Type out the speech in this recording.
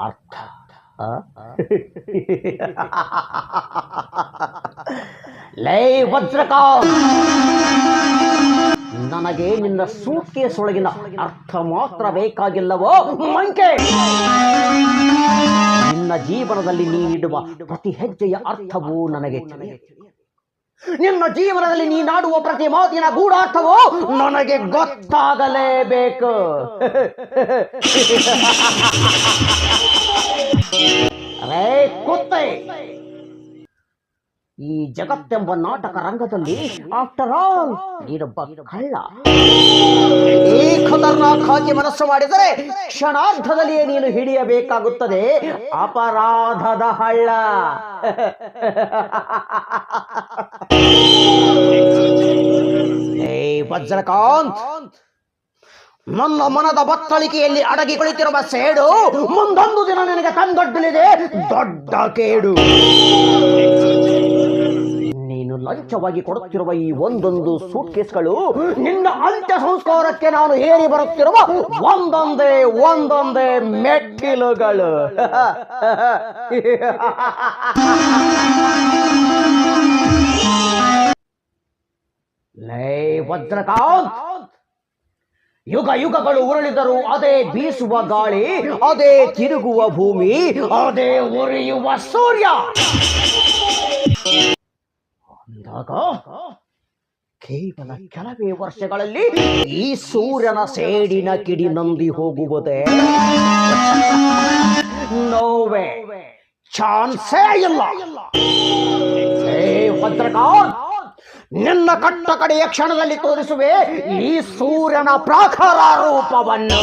ಅರ್ಥ ಲೈ ವಜ್ರಕಾಂತ್, ನನಗೆ ನಿನ್ನ ಸೂಟ್ಕೇಸ್ ಒಳಗಿನ ಅರ್ಥ ಮಾತ್ರ ಬೇಕಾಗಿಲ್ಲವೋ ಮಂಕೆ? ನಿನ್ನ ಜೀವನದಲ್ಲಿ ನೀಡುವ ಪ್ರತಿ ಹೆಜ್ಜೆಯ ಅರ್ಥವೂ ನನಗೆ ತಿಳಿಯುತ್ತಿದೆ. ನಿನ್ನ ಜೀವನದಲ್ಲಿ ನೀನಾಡುವ ಪ್ರತಿ ಮಾತಿನ ಗೂಢಾರ್ಥವೋ ನನಗೆ ಗೊತ್ತಾಗಲೇಬೇಕು. ಅರೇ ಕುತ್ತೆ, ಈ ಜಗತ್ತೆಂಬ ನಾಟಕ ರಂಗದಲ್ಲಿ ಆಫ್ಟರ್ ಆಲ್ ನೀನೊಬ್ಬ ಕಳ್ಳ. ಈ ಖತರ್ನಾಕ್ ಹಾಕಿ ಮನಸ್ಸು ಮಾಡಿದರೆ ಕ್ಷಣಾರ್ಧದಲ್ಲಿಯೇ ನೀನು ಹಿಡಿಯಬೇಕಾಗುತ್ತದೆ ಅಪರಾಧದ ಹಳ್ಳ. ವಜ್ರಕಾಂತ್, ನನ್ನ ಮನದ ಬತ್ತಳಿಕೆಯಲ್ಲಿ ಅಡಗಿ ಕುಳಿತಿರುವ ಸೇಡು ಮುಂದೊಂದು ದಿನ ನಿನಗೆ ತಂದೊಡ್ಡಲಿದೆ ದೊಡ್ಡ ಕೇಡು. ನೀನು ಲಂಚವಾಗಿ ಕೊಡುತ್ತಿರುವ ಈ ಒಂದೊಂದು ಸೂಟ್ ಕೇಸ್ಗಳು ನಿನ್ನ ಅಂತ್ಯ ಸಂಸ್ಕಾರಕ್ಕೆ ನಾನು ಏರಿ ಬರುತ್ತಿರುವ ಒಂದೊಂದೇ ಮೆಟ್ಟಿಲುಗಳು. ಲೇ ವಜ್ರಕಾಂತ್, ಯುಗ ಯುಗಗಳು ಉರುಳಿದರು ಅದೇ ಬೀಸುವ ಗಾಳಿ, ಅದೇ ತಿರುಗುವ ಭೂಮಿ, ಅದೇ ಉರಿಯುವ ಸೂರ್ಯ ಅಂದಾಗ ಕೇವಲ ಕೆಲವೇ ವರ್ಷಗಳಲ್ಲಿ ಈ ಸೂರ್ಯನ ಸೇಡಿನ ಕಿಡಿ ನಂದಿ ಹೋಗುವುದೇ? ನೋವೇ, ಚಾನ್ಸೇ ಇಲ್ಲ. ವಜ್ರಕಾಂತ್, ನಿನ್ನ ಕಟ್ಟ ಕಡೆಯ ಕ್ಷಣದಲ್ಲಿ ತೋರಿಸುವೆ ಈ ಸೂರ್ಯನ ಪ್ರಾಖರ ರೂಪವನ್ನು.